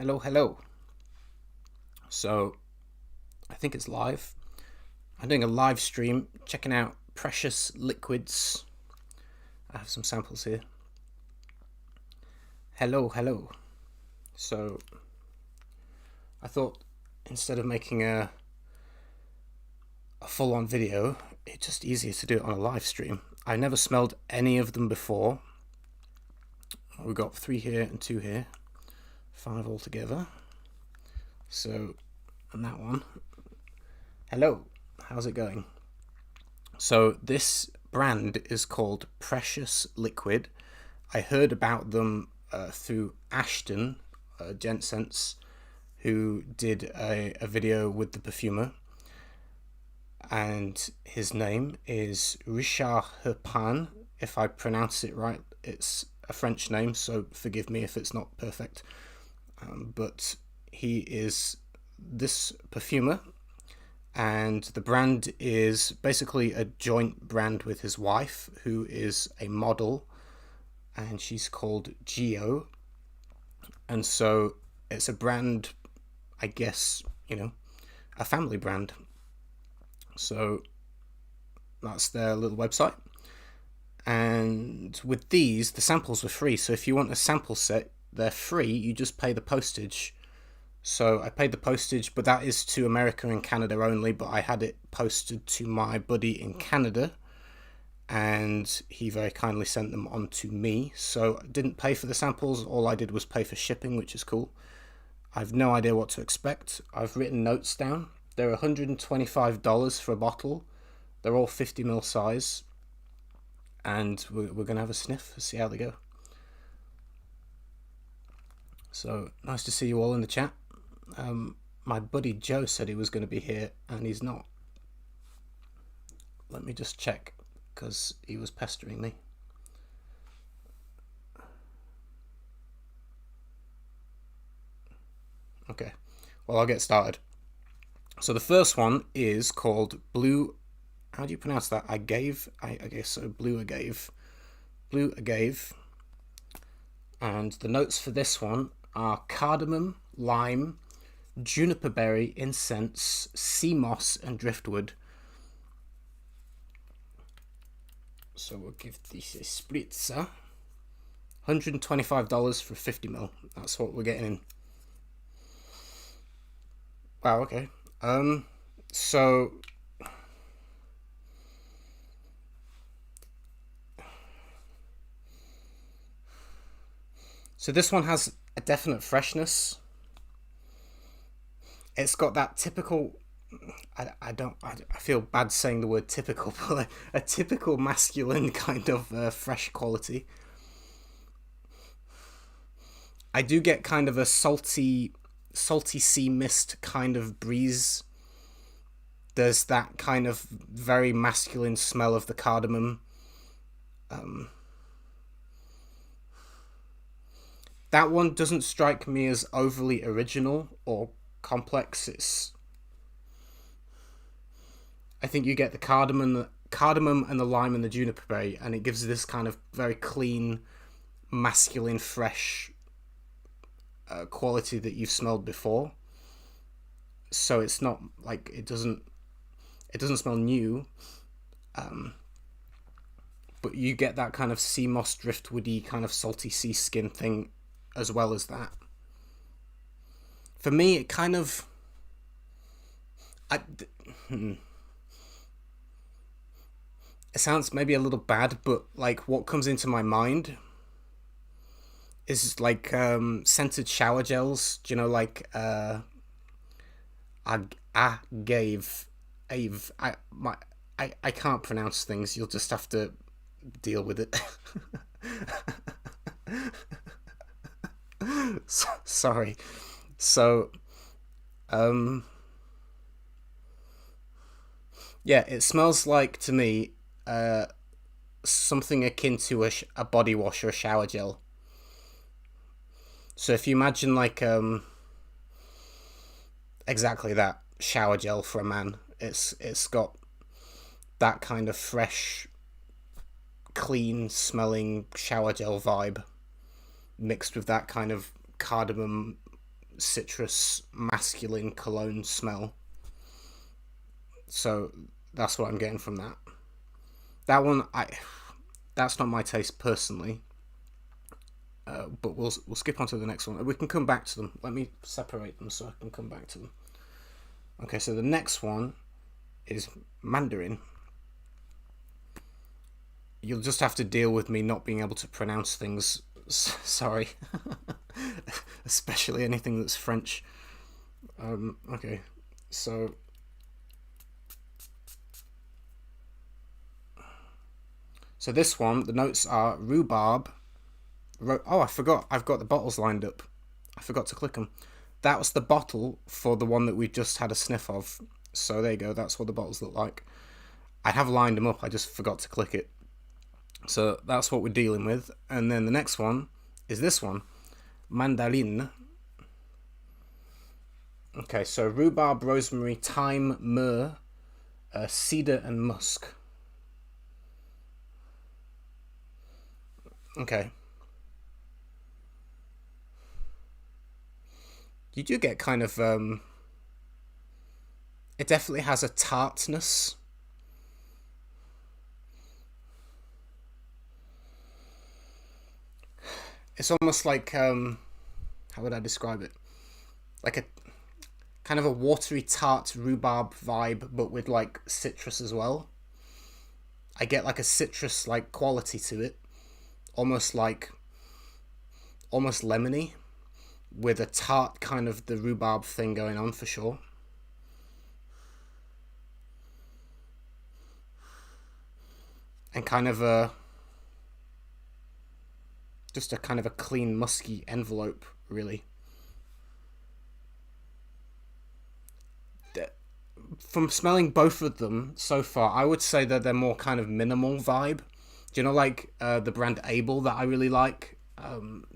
Hello. So, I think it's live. I'm doing a live stream, checking out precious liquids. I have some samples here. Hello. So, I thought instead of making a full-on video, it's just easier to do it on a live stream. I never smelled any of them before. We've got 3 here and 2 here. 5 altogether. So, and that one. Hello, how's it going? So this brand is called Precious Liquid. I heard about them through Ashton, Gent Sense, who did a video with the perfumer. And his name is Richard Herpin. If I pronounce it right, it's a French name, so forgive me if it's not perfect. But he is this perfumer, and the brand is basically a joint brand with his wife, who is a model, and she's called Geo. And so it's a brand, I guess, a family brand. So that's their little website. And with these, the samples were free. So if you want a sample set, they're free. You just pay the postage. So I paid the postage, but that is to America and Canada only. But I had it posted to my buddy in Canada, and he very kindly sent them on to me. So I didn't pay for the samples. All I did was pay for shipping, which is cool. I've no idea what to expect. I've written notes down. They're $125 for a bottle. They're all 50ml size. And we're going to have a sniff, see how they go. So, nice to see you all in the chat. My buddy Joe said he was going to be here, and he's not. Let me just check, because he was pestering me. Okay, well, I'll get started. So the first one is called Blue. How do you pronounce that? I guess so. Blue Agave. And the notes for this one are cardamom, lime, juniper berry, incense, sea moss, and driftwood. So we'll give this a spritzer. $125 for 50ml. That's what we're getting in. Wow, okay. So this one has a definite freshness. It's got that typical, I feel bad saying the word typical, but a typical masculine kind of fresh quality. I do get kind of a salty sea mist kind of breeze. There's that kind of very masculine smell of the cardamom. That one doesn't strike me as overly original or complex. I think you get the cardamom and the lime and the juniper berry, and it gives this kind of very clean, masculine, fresh quality that you've smelled before. So it's not like it doesn't smell new, but you get that kind of sea moss driftwoody kind of salty sea skin thing as well as that. For me, it kind of it sounds maybe a little bad, but like what comes into my mind is like scented shower gels. Do you know, like I can't pronounce things. You'll just have to deal with it. Sorry. So, yeah, it smells like, to me, something akin to a body wash or a shower gel. So if you imagine like exactly that, shower gel for a man, it's got that kind of fresh, clean smelling shower gel vibe mixed with that kind of cardamom citrus masculine cologne smell. So that's what I'm getting from that. That one, that's not my taste personally. But we'll skip on to the next one. We can come back to them. Let me separate them so I can come back to them. Okay, so the next one is Mandarin. You'll just have to deal with me not being able to pronounce things. Sorry. Especially anything that's French. Okay, so... So this one, the notes are rhubarb. Oh, I forgot. I've got the bottles lined up. I forgot to click them. That was the bottle for the one that we just had a sniff of. So there you go. That's what the bottles look like. I have lined them up. I just forgot to click it. So that's what we're dealing with. And then the next one is this one. Mandarin. Okay, so rhubarb, rosemary, thyme, myrrh, cedar and musk. Okay. You do get kind of... it definitely has a tartness. It's almost like... how would I describe it? Like a kind of a watery tart rhubarb vibe, but with like citrus as well. I get like a citrus like quality to it. Almost lemony, with a tart kind of the rhubarb thing going on for sure. And kind of just a kind of a clean musky envelope, really. From smelling both of them so far, I would say that they're more kind of minimal vibe. Do you know, like the brand Abel that I really like?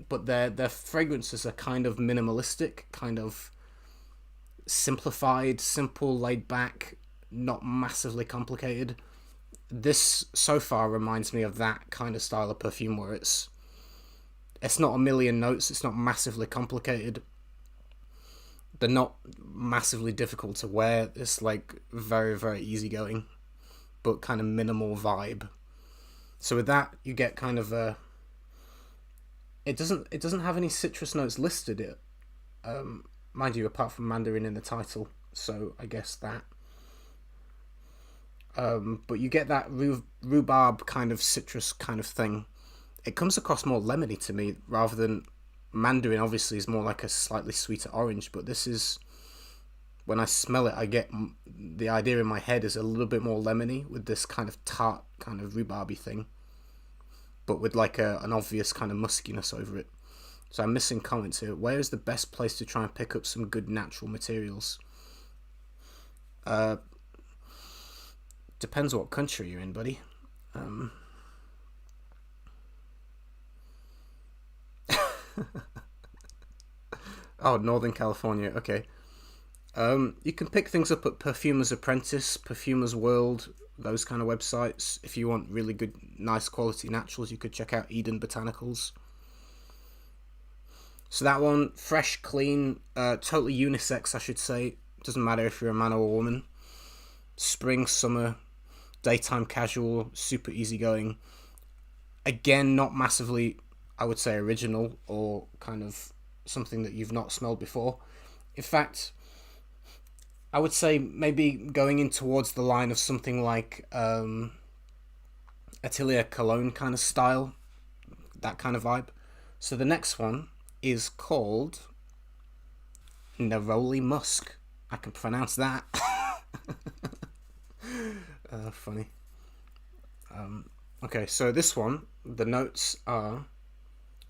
But their fragrances are kind of minimalistic, kind of simplified, simple, laid back, not massively complicated. This so far reminds me of that kind of style of perfume where it's not a million notes, it's not massively complicated. They're not massively difficult to wear. It's like very, very easygoing, but kind of minimal vibe. So with that, you get kind of a... It doesn't have any citrus notes listed, mind you, apart from Mandarin in the title. So I guess that. But you get that rhubarb kind of citrus kind of thing. It comes across more lemony to me rather than Mandarin. Obviously, is more like a slightly sweeter orange. But this is, when I smell it, I get the idea in my head is a little bit more lemony with this kind of tart, kind of rhubarby thing, but with like an obvious kind of muskiness over it. So I'm missing comments here. Where is the best place to try and pick up some good natural materials? Depends what country you're in, buddy. Oh, Northern California. Okay. You can pick things up at Perfumer's Apprentice, Perfumer's World, those kind of websites. If you want really good, nice quality naturals, you could check out Eden Botanicals. So that one, fresh, clean, totally unisex, I should say. Doesn't matter if you're a man or a woman. Spring, summer, daytime casual, super easygoing. Again, not massively, I would say, original or kind of something that you've not smelled before. In fact, I would say maybe going in towards the line of something like Atelier Cologne kind of style, that kind of vibe. So the next one is called Neroli Musk. I can pronounce that. Funny. Okay, so this one, the notes are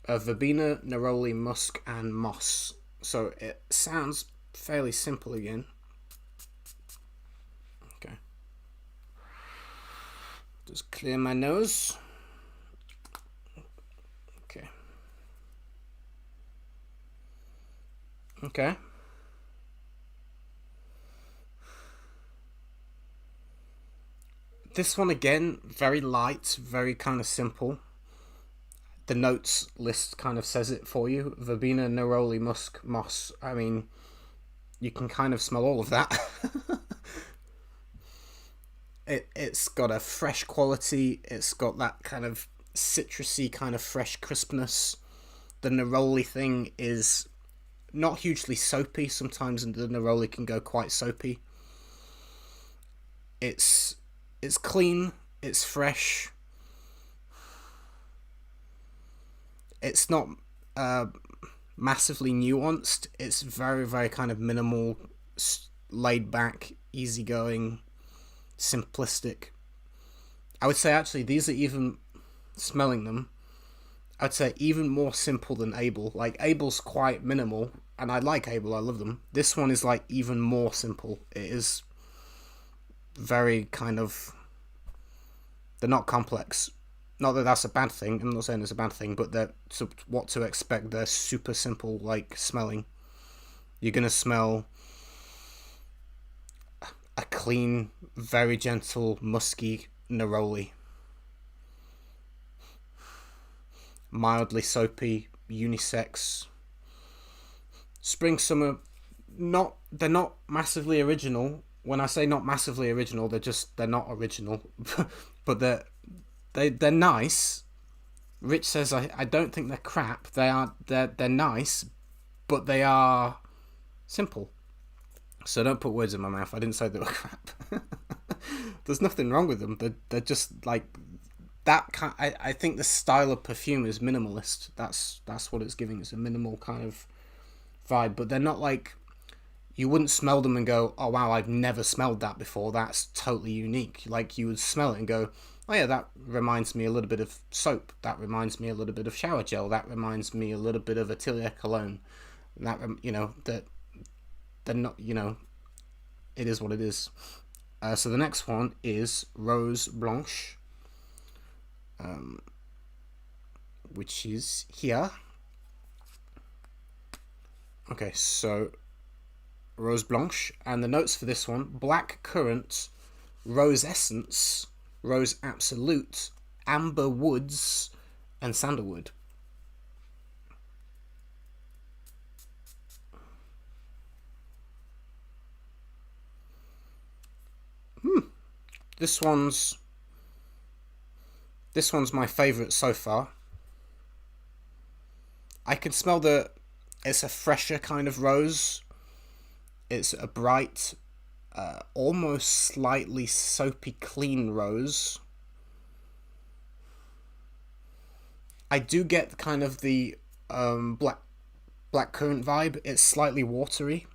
verbena, neroli, musk, and moss. So it sounds fairly simple again. Okay. Just clear my nose. Okay. Okay. This one again, very light, very kind of simple. the notes list kind of says it for you. Verbena, neroli, musk, moss. I mean, you can kind of smell all of that. It's got a fresh quality. It's got that kind of citrusy, kind of fresh crispness. The neroli thing is not hugely soapy. Sometimes the neroli can go quite soapy. It's clean. It's fresh. It's not massively nuanced. It's very, very kind of minimal, laid back, easygoing, simplistic. I would say actually these are even, smelling them, I'd say even more simple than Abel. Like Abel's quite minimal, and I like Abel, I love them. This one is like even more simple. It is very kind of, they're not complex. Not that that's a bad thing, I'm not saying it's a bad thing, but they're, so what to expect, they're super simple, like, smelling. You're gonna smell a clean, very gentle, musky neroli. Mildly soapy, unisex. Spring, summer, they're not massively original. When I say not massively original, they're not original. But they're nice. Rich says I don't think they're crap. They're nice, but they are simple. So don't put words in my mouth. I didn't say they were crap. There's nothing wrong with them. They're just like that kind. I think the style of perfume is minimalist. That's what it's giving. It's a minimal kind of vibe. But they're not like, you wouldn't smell them and go, oh wow, I've never smelled that before. That's totally unique. Like you would smell it and go, oh yeah, that reminds me a little bit of soap. That reminds me a little bit of shower gel. That reminds me a little bit of Atelier cologne. That that they're not, it is what it is. So the next one is Rose Blanche, which is here. Okay, so Rose Blanche, and the notes for this one: black currant, rose essence, rose absolute, amber woods, and sandalwood. This one's my favourite so far. I can smell it's a fresher kind of rose. It's a bright, almost slightly soapy clean rose. I do get kind of the black currant vibe. It's slightly watery.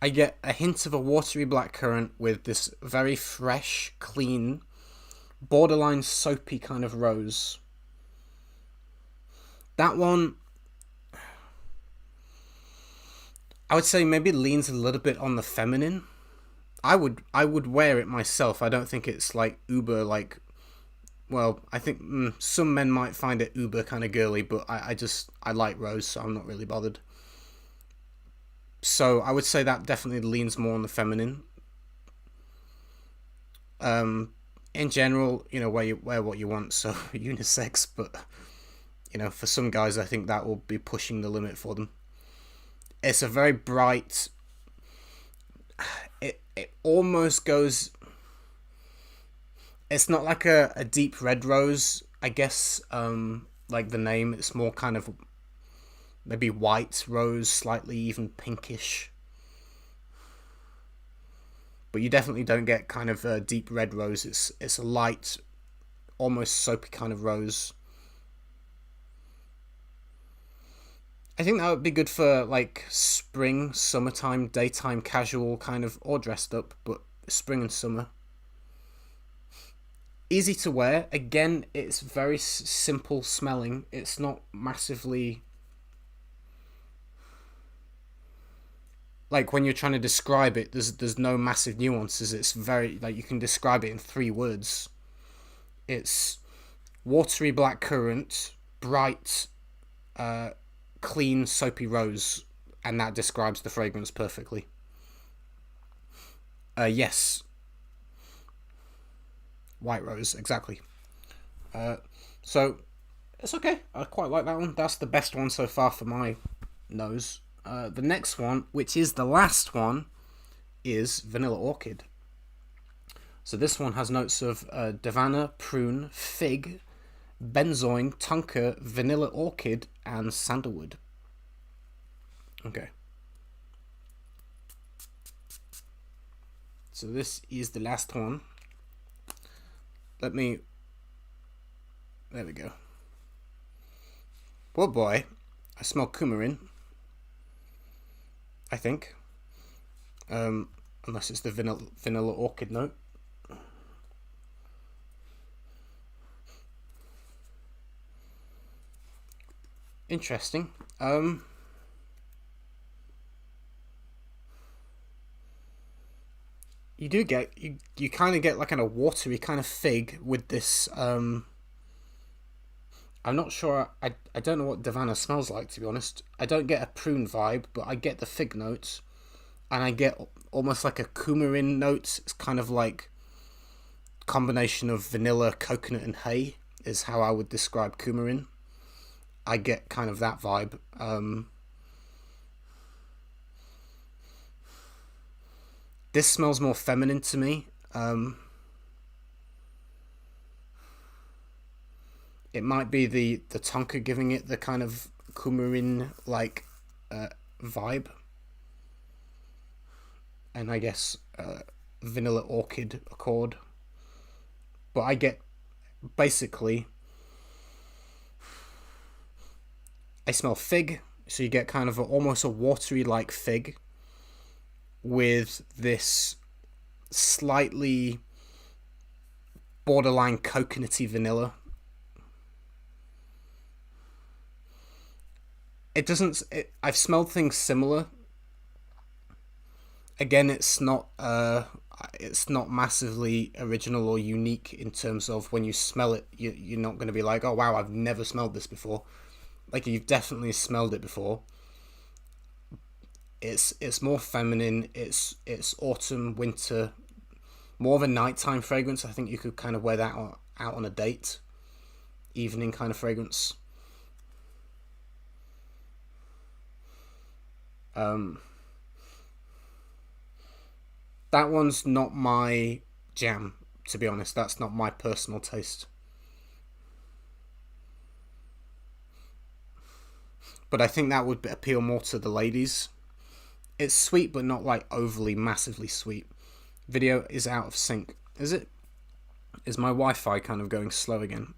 I get a hint of a watery blackcurrant with this very fresh, clean, borderline soapy kind of rose. That one, I would say maybe leans a little bit on the feminine. I would wear it myself. I don't think it's like uber like, well, I think some men might find it uber kind of girly, but I like rose, so I'm not really bothered. So I would say that definitely leans more on the feminine. In general, wear what you want, so unisex, but for some guys, I think that will be pushing the limit for them. It's a very bright, it almost goes, it's not like a deep red rose, I guess, like the name. It's more kind of maybe white rose, slightly even pinkish. But you definitely don't get kind of a deep red rose. It's a light, almost soapy kind of rose. I think that would be good for like spring, summertime, daytime, casual kind of, or dressed up, but spring and summer. Easy to wear. Again, it's very simple smelling. It's not massively, like when you're trying to describe it, there's no massive nuances. It's very, like, you can describe it in 3 words. It's watery blackcurrant, bright, clean, soapy rose, and that describes the fragrance perfectly. Yes. White rose, exactly. So it's okay. I quite like that one. That's the best one so far for my nose. The next one, which is the last one, is Vanilla Orchid. So this one has notes of Davana, prune, fig, benzoin, tonka, vanilla orchid, and sandalwood. Okay. So this is the last one. There we go. Well, boy, I smell coumarin. I think. Unless it's the vanilla orchid note. Interesting. You do get you kind of get like a watery kind of fig with this. I'm not sure. I don't know what Davana smells like, to be honest. I don't get a prune vibe, but I get the fig notes, and I get almost like a coumarin note. It's kind of like combination of vanilla, coconut, and hay is how I would describe coumarin. I get kind of that vibe. This smells more feminine to me. It might be the tonka giving it the kind of coumarin like vibe, and I guess vanilla orchid accord. But I get basically, I smell fig, so you get kind of almost a watery like fig with this slightly borderline coconutty vanilla. It doesn't. I've smelled things similar. Again, it's not massively original or unique in terms of when you smell it, you're not going to be like, oh wow, I've never smelled this before. Like, you've definitely smelled it before. It's more feminine. It's autumn, winter, more of a nighttime fragrance. I think you could kind of wear that out on a date, evening kind of fragrance. That one's not my jam, to be honest. That's not my personal taste. But I think that would appeal more to the ladies. It's sweet, but not like overly massively sweet. Video is out of sync. Is it? Is my Wi-Fi kind of going slow again?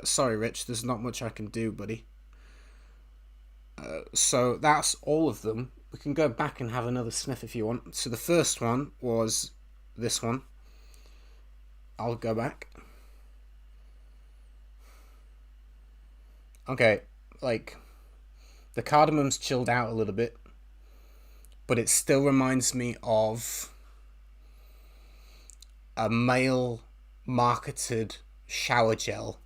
Sorry, Rich. There's not much I can do, buddy. So that's all of them. We can go back and have another sniff if you want. So the first one was this one. I'll go back. Okay, like, the cardamom's chilled out a little bit, but it still reminds me of a male marketed shower gel.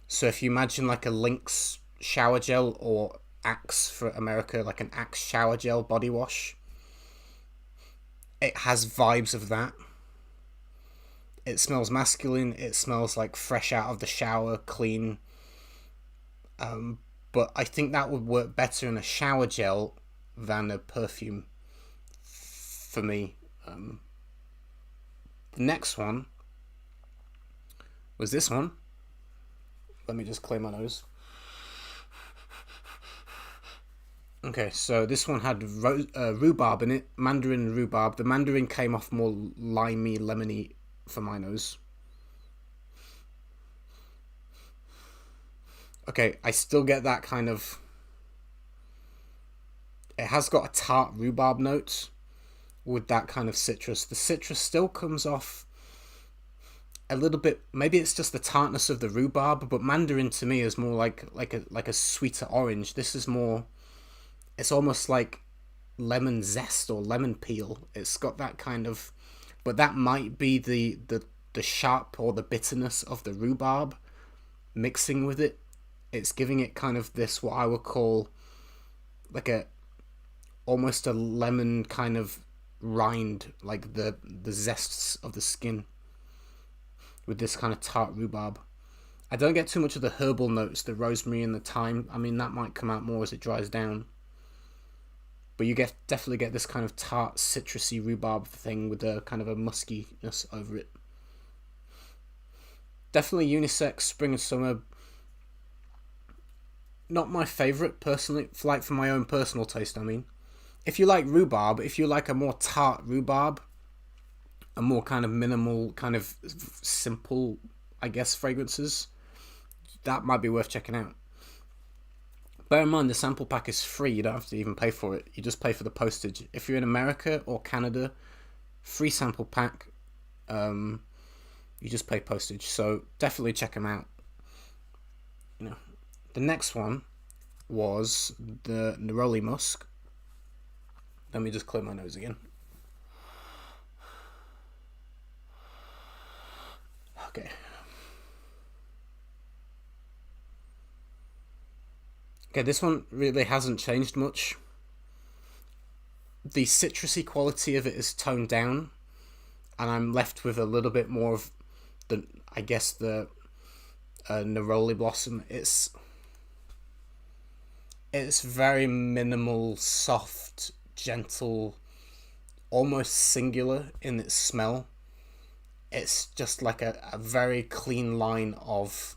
So if you imagine like a Lynx shower gel, or Axe for America, like an Axe shower gel body wash, it has vibes of that. It smells masculine. It smells like fresh out of the shower, clean. But I think that would work better in a shower gel than a perfume for me. The next one was this one. Let me just clear my nose. Okay, so this one had rhubarb in it, Mandarin and rhubarb. The Mandarin came off more limey, lemony for my nose. Okay, I still get that kind of... It has got a tart rhubarb note with that kind of citrus. The citrus still comes off a little bit. Maybe it's just the tartness of the rhubarb, but Mandarin to me is more like a sweeter orange. This is more... It's almost like lemon zest or lemon peel. It's got that kind of... But that might be the sharp or the bitterness of the rhubarb mixing with it. It's giving it kind of this, what I would call like almost a lemon kind of rind, like the zests of the skin with this kind of tart rhubarb. I don't get too much of the herbal notes, the rosemary and the thyme. I mean, that might come out more as it dries down. But you definitely get this kind of tart, citrusy rhubarb thing with a kind of a muskiness over it. Definitely unisex, spring and summer. Not my favourite, personally, for my own personal taste, I mean. If you like rhubarb, if you like a more tart rhubarb, a more kind of minimal, kind of simple, I guess, fragrances, that might be worth checking out. Bear in mind, the sample pack is free. You don't have to even pay for it. You just pay for the postage. If you're in America or Canada, free sample pack, you just pay postage. So definitely check them out. You know, the next one was the Neroli Musk. Let me just clear my nose again. Okay. Okay, this one really hasn't changed much. The citrusy quality of it is toned down, and I'm left with a little bit more of the, I guess, the Neroli blossom. It's very minimal, soft, gentle, almost singular in its smell. It's just like a very clean line of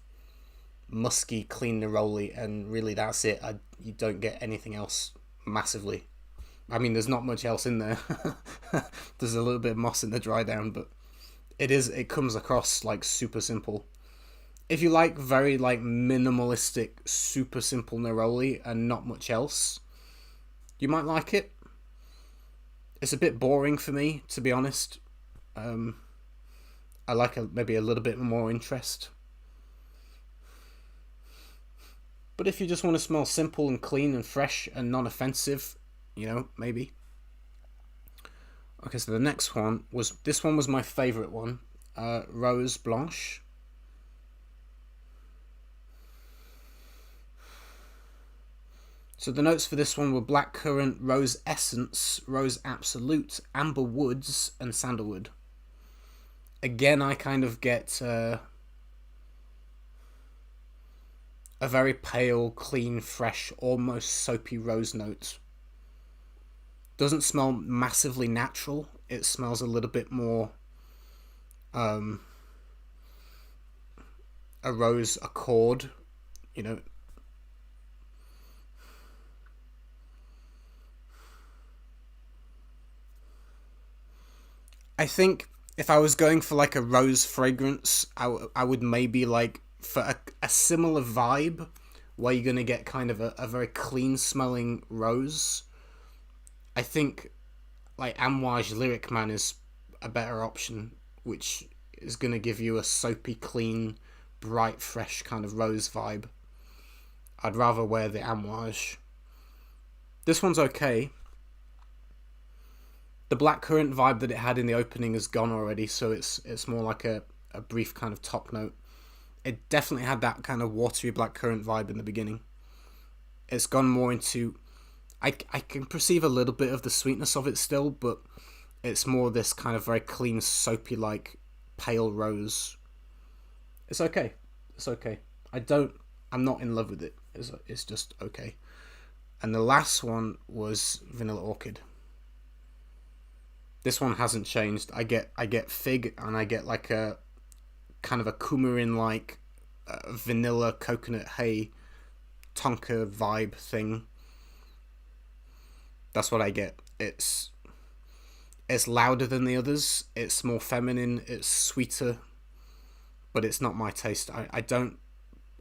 musky, clean neroli, and really that's it. You don't get anything else massively. I mean, there's not much else in there. There's a little bit of moss in the dry down, but it comes across like super simple. If you like very like minimalistic, super simple neroli and not much else, you might like it. It's a bit boring for me, to be honest. I like maybe a little bit more interest. But if you just want to smell simple and clean and fresh and non-offensive, maybe. Okay, so the next one was, this one was my favourite one, Rose Blanche. So the notes for this one were blackcurrant, rose essence, rose absolute, amber woods, and sandalwood. Again, I kind of get a very pale, clean, fresh, almost soapy rose note. Doesn't smell massively natural. It smells a little bit more a rose accord, I think if I was going for like a rose fragrance, I would maybe like for a similar vibe where you're going to get kind of a very clean smelling rose. I think like Amouage Lyric Man is a better option, which is going to give you a soapy, clean, bright, fresh kind of rose vibe. I'd rather wear the Amouage. This one's okay. The blackcurrant vibe that it had in the opening is gone already, so it's more like a brief kind of top note. It definitely had that kind of watery blackcurrant vibe in the beginning. It's gone more into... I can perceive a little bit of the sweetness of it still, but it's more this kind of very clean, soapy, like, pale rose. It's okay. It's okay. I'm not in love with it. It's just okay. And the last one was Vanilla Orchid. This one hasn't changed. I get fig, and I get like a kind of a coumarin like vanilla coconut hay tonka vibe thing. That's what I get. It's louder than the others. It's more feminine. It's sweeter, but it's not my taste. I don't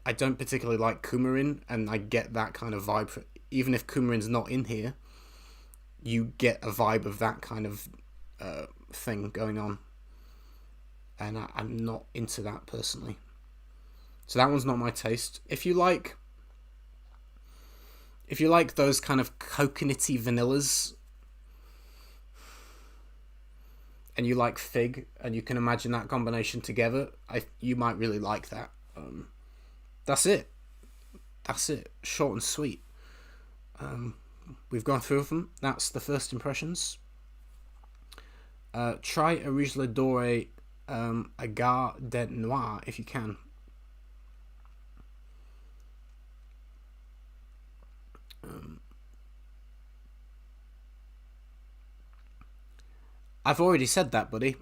particularly like coumarin, and I get that kind of vibe. Even if coumarin's not in here, you get a vibe of that kind of thing going on, and I'm not into that personally. So that one's not my taste. If you like those kind of coconutty vanillas, and you like fig, and you can imagine that combination together, you might really like that. That's it. Short and sweet. We've gone through them. That's the first impressions. Try a Rouge L'Adoré Agar de Noir if you can. I've already said that, buddy.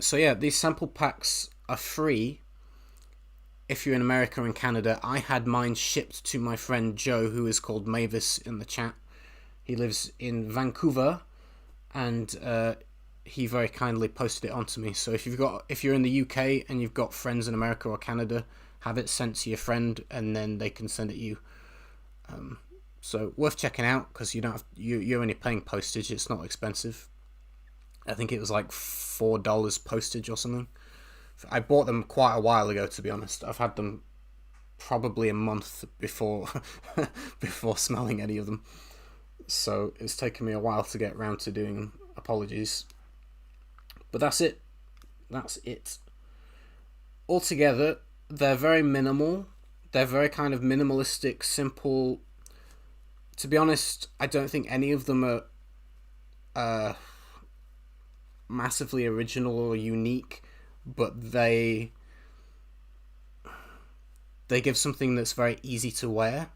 So yeah, these sample packs are free if you're in America and Canada. I had mine shipped to my friend Joe, who is called Mavis in the chat. He lives in Vancouver, and he very kindly posted it onto me. So if you're in the UK and you've got friends in America or Canada, have it sent to your friend, and then they can send it you. So worth checking out, because you're only paying postage. It's not expensive. I think it was like $4 postage or something. I bought them quite a while ago, to be honest. I've had them probably a month before before smelling any of them. So it's taken me a while to get around to doing them. Apologies. But that's it. That's it. Altogether, they're very minimal. They're very kind of minimalistic, simple. To be honest, I don't think any of them are massively original or unique, but they give something that's very easy to wear,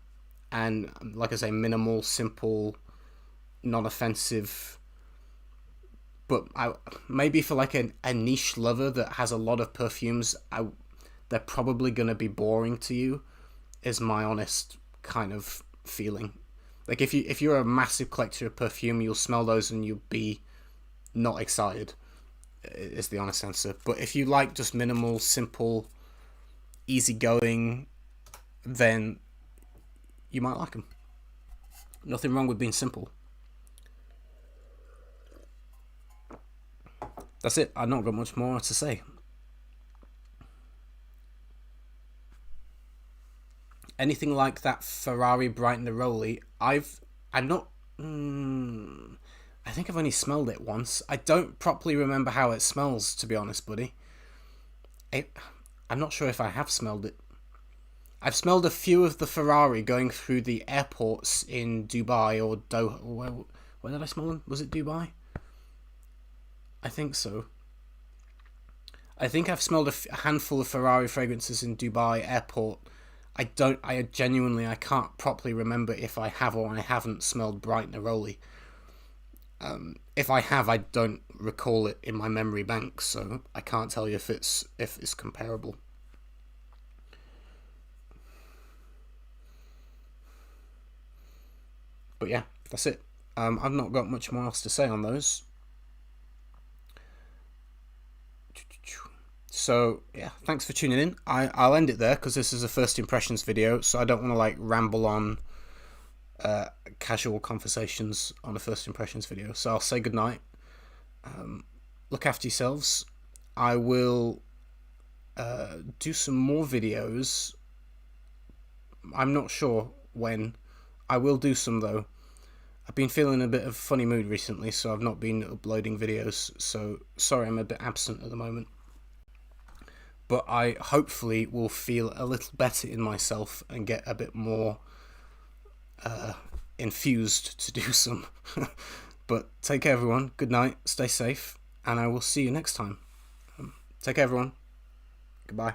and like I say, minimal, simple, non-offensive. But maybe for like a niche lover that has a lot of perfumes, they're probably going to be boring to you, is my honest kind of feeling. Like if you're a massive collector of perfume, you'll smell those and you'll be not excited, is the honest answer. But if you like just minimal, simple, easygoing, then you might like them. Nothing wrong with being simple. That's it. I've not got much more to say. Anything like that Ferrari Bright Neroli, I think I've only smelled it once. I don't properly remember how it smells, to be honest, buddy. I'm not sure if I have smelled it. I've smelled a few of the Ferrari going through the airports in Dubai or Doha. Where did I smell them? Was it Dubai? I think so. I think I've smelled a handful of Ferrari fragrances in Dubai airport. I can't properly remember if I have or I haven't smelled Bright Neroli. If I have, I don't recall it in my memory bank, so I can't tell you if it's comparable. But yeah, that's it. I've not got much more else to say on those. So yeah, thanks for tuning in. I'll end it there because this is a first impressions video, so I don't want to like ramble on casual conversations on a first impressions video. So I'll say goodnight. Look after yourselves. I will do some more videos. I'm not sure when. I will do some though. I've been feeling a bit of funny mood recently, so I've not been uploading videos. So sorry I'm a bit absent at the moment. But I hopefully will feel a little better in myself and get a bit more infused to do some. But take care, everyone. Good night. Stay safe. And I will see you next time. Take care, everyone. Goodbye.